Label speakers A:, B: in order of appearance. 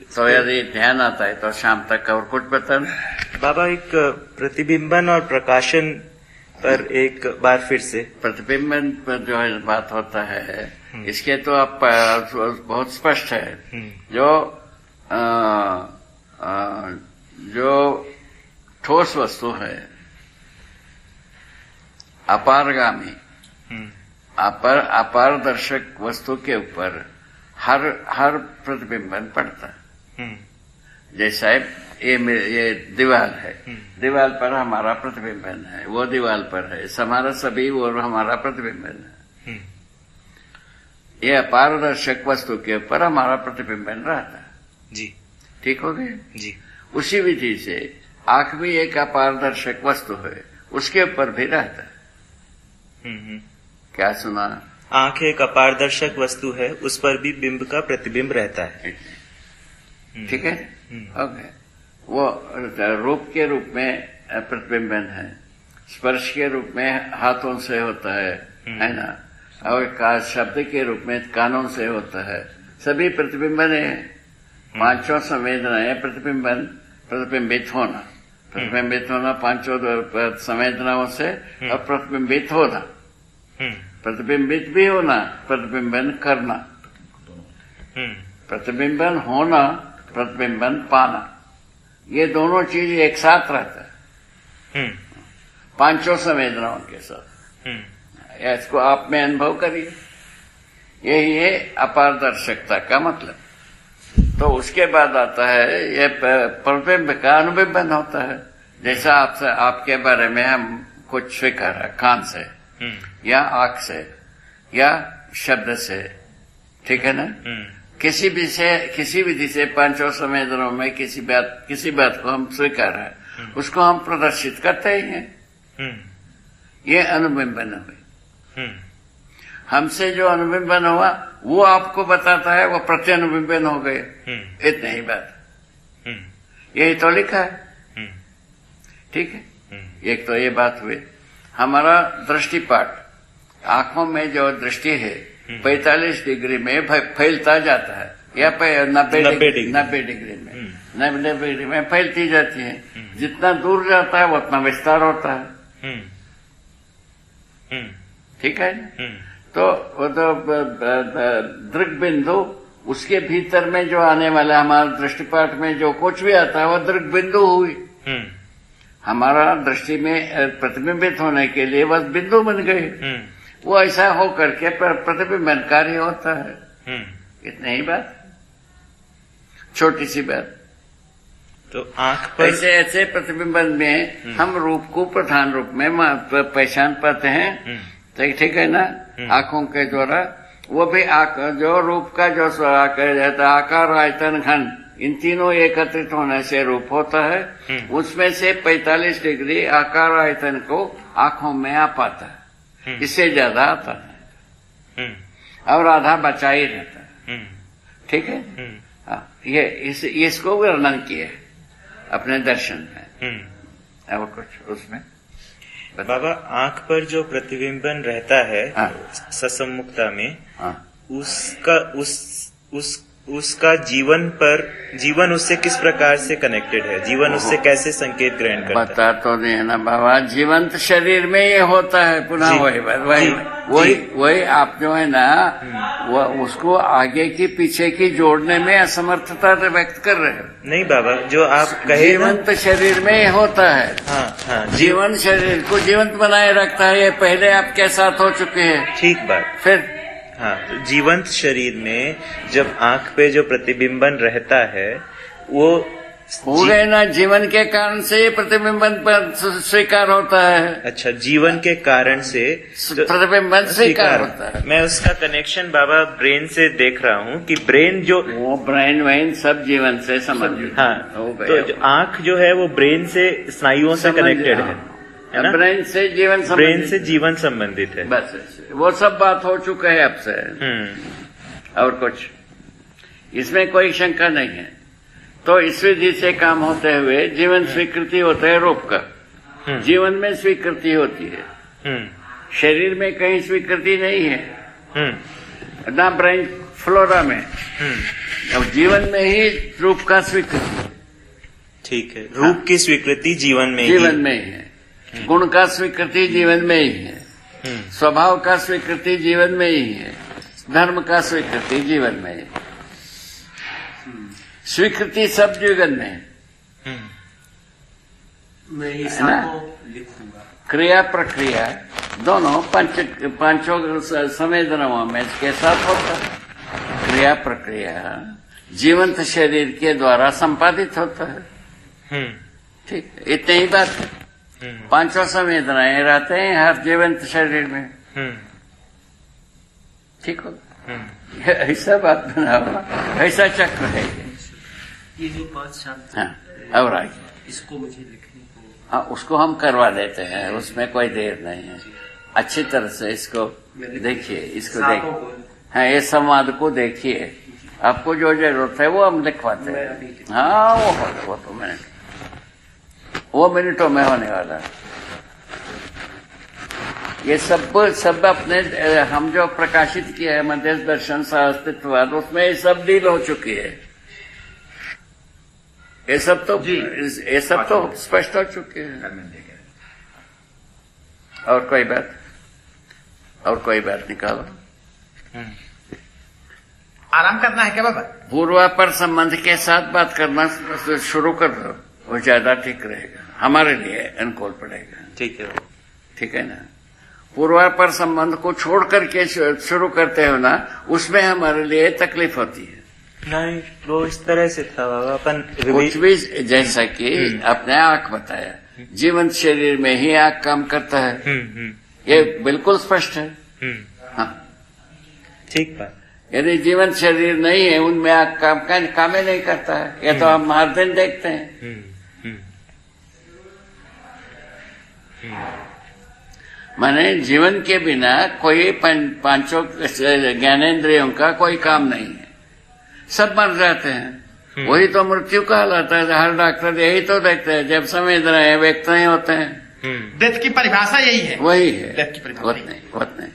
A: तो यदि ध्यान आता है तो शाम तक और कुछ बताना।
B: बाबा, एक प्रतिबिंबन और प्रकाशन पर एक बार फिर से।
A: प्रतिबिंबन पर जो है बात होता है, इसके तो आप बहुत स्पष्ट है। जो ठोस वस्तु है, अपारगामी, अपारदर्शक वस्तु के ऊपर हर प्रतिबिंबन पड़ता है। जैसा ये दीवार है, दीवार पर हमारा प्रतिबिंबन है, वो दीवार पर है, हमारा सभी वो हमारा प्रतिबिंबन है। ये अपारदर्शक वस्तु के ऊपर हमारा प्रतिबिंबन रहता है।
B: जी,
A: ठीक हो गया
B: जी।
A: उसी विधि से आंख भी एक अपारदर्शक वस्तु है, उसके ऊपर भी रहता है। क्या सुना?
B: आंख एक अपारदर्शक वस्तु है, उस पर भी बिंब का प्रतिबिंब रहता है।
A: ठीक है। ओके। वो रूप के रूप में प्रतिबिंबन है, स्पर्श के रूप में हाथों से होता है ना, और शब्द के रूप में कानों से होता है। सभी प्रतिबिंबन है। पांचों संवेदनाएं प्रतिबिंबित होना पांचों संवेदनाओं से और प्रतिबिंबित होना, प्रतिबिंबित भी होना, प्रतिबिंबन करना, प्रतिबिंबन होना, प्रतिबिंबन पाना, ये दोनों चीज एक साथ रहता है पांचों संवेदनाओं के साथ। इसको आप में अनुभव करिए। यही है अपारदर्शकता का मतलब। तो उसके बाद आता है ये प्रतिबिंब का अनुबिंबन होता है। जैसा आपके बारे में हम कुछ स्वीकार है कान से या आंख से या शब्द से, ठीक है ना। किसी विधि से पांचों संवेदनाओं में किसी बात को हम स्वीकार है, उसको हम प्रदर्शित करते ही हैं। ये अनुबिंबन हुई। हमसे जो अनुबिंबन हुआ वो आपको बताता है, वो प्रत्यनुबिंबन हो गए। इतनी ही बात, यही तो लिखा है। ठीक है। एक तो ये बात हुई। हमारा दृष्टिपाट, आंखों में जो दृष्टि है 45 डिग्री में फैलता जाता है, या 90 डिग्री में 90 डिग्री में फैलती जाती है। जितना दूर जाता है उतना विस्तार होता है। ठीक है। तो वो तो दृग बिंदु, उसके भीतर में जो आने वाला हमारा दृष्टिपाट में जो कुछ भी आता है वो दृग बिंदु हुई। हमारा दृष्टि में प्रतिबिंबित होने के लिए बस बिंदु बन गए। वो ऐसा हो करके प्रतिबिंबनकारी होता है। इतनी ही बात, छोटी सी बात।
B: तो आंख पर
A: ऐसे प्रतिबिंबन में हम रूप को प्रधान रूप में पहचान पाते हैं। ठीक है ना। आंखों के द्वारा वो भी जो रूप का जो कहा जाता है आकार, आयतन, घन, इन तीनों एकत्रित होने से रूप होता है। उसमें से 45 डिग्री आकार, आयतन को आंखों में आ पाता है, इससे ज्यादा आता है और आधा बचा ही रहता है। ठीक है। ये इसको वर्णन किया है अपने दर्शन में। और कुछ उसमें
B: बाबा, आंख पर जो प्रतिबिंबन रहता है ससम्मुखता में, उसका जीवन उससे किस प्रकार से कनेक्टेड है? जीवन उससे कैसे संकेत ग्रहण करता है?
A: बता तो नहीं है ना बाबा। जीवंत शरीर में ये होता है पुनः वही आप जो है ना वो उसको आगे की पीछे की जोड़ने में असमर्थता व्यक्त कर रहे हो।
B: नहीं बाबा, जो आप कहे
A: जीवंत शरीर में ये होता है।
B: हाँ,
A: जीवन शरीर को जीवंत बनाए रखता है। ये पहले आपके साथ हो चुके हैं।
B: ठीक बात।
A: फिर
B: हाँ, तो जीवंत शरीर में जब आंख पे जो प्रतिबिंबन रहता है वो
A: हो गए ना, जीवन के कारण से ये प्रतिबिंबन स्वीकार होता है।
B: अच्छा, जीवन के कारण से
A: प्रतिबिंबन स्वीकार होता है।
B: मैं उसका कनेक्शन बाबा ब्रेन से देख रहा हूँ कि ब्रेन जो
A: वो ब्रेन वैन सब जीवन से संबंधित।
B: हाँ, तो जो आंख जो है वो ब्रेन से स्नायुओं से कनेक्टेड है ना?
A: ब्रेन से
B: जीवन संबंधित है।
A: बस वो सब बात हो चुका है अब से। और कुछ इसमें कोई शंका नहीं है। तो इस विधि से काम होते हुए जीवन स्वीकृति होता है रूप का। जीवन में स्वीकृति होती है, शरीर में कहीं स्वीकृति नहीं है। ना ब्रेन फ्लोरा में। अब जीवन में ही रूप का स्वीकृति,
B: ठीक है, रूप की स्वीकृति जीवन में
A: जीवन में ही है, गुण का स्वीकृति जीवन में ही है, स्वभाव का स्वीकृति जीवन में ही है, धर्म का स्वीकृति जीवन में है। स्वीकृति सब जीवन में है।
C: मैं ये सबको लिखूंगा।
A: क्रिया प्रक्रिया दोनों पांचों संवेदनाओं में के साथ होता है। क्रिया प्रक्रिया जीवंत शरीर के द्वारा संपादित होता है। ठीक, इतनी ही बात है। पांचों संवेदनाएं रहते हैं हर जीवंत शरीर में। ठीक हो, ऐसा बात बना हुआ, ऐसा चक्र है
C: ये जो 5 शब्द।
A: हाँ, अब आइए,
C: इसको मुझे लिखने को।
A: हाँ, उसको हम करवा देते हैं, उसमें कोई देर नहीं है। अच्छी तरह से इसको देखिए, इसको देखिए। हाँ, ये संवाद को देखिए, आपको जो जरूरत है वो हम लिखवाते हैं। हाँ, वो तो वो मिनटों में होने वाला है। ये सब अपने हम जो प्रकाशित किया है मध्य दर्शन अस्तित्ववाद, उसमें ये सब डील हो चुकी है। ये सब तो स्पष्ट हो चुके हैं। और कोई बात निकालो।
D: आराम करना है क्या बाबा?
A: पूर्वापर संबंध के साथ बात करना शुरू कर दो, वो ज्यादा ठीक रहेगा, हमारे लिए अनुकूल पड़ेगा। ठीक है ना? पूर्वापर संबंध को छोड़ करके शुरू करते हो ना, उसमें हमारे लिए तकलीफ होती है।
B: नहीं, वो इस तरह से था बाबा, अपन
A: कुछ भी जैसा कि अपने आंख बताया, जीवंत शरीर में ही आंख काम करता है, ये बिल्कुल स्पष्ट है। हाँ,
B: ठीक बात।
A: यदि जीवंत शरीर नहीं है, उनमें आंख काम ही नहीं करता है, ये तो हम हर दिन देखते हैं। माने जीवन के बिना कोई पांचों ज्ञानेंद्रियों का कोई काम नहीं है, सब मर जाते हैं। वही तो मृत्यु कहलाता है। हर डॉक्टर यही तो देखते हैं, जब संवेदनाएं व्यक्त नहीं होते हैं।
D: डेथ की परिभाषा यही है।
A: वही है,
D: डेथ की परिभाषा
A: नहीं।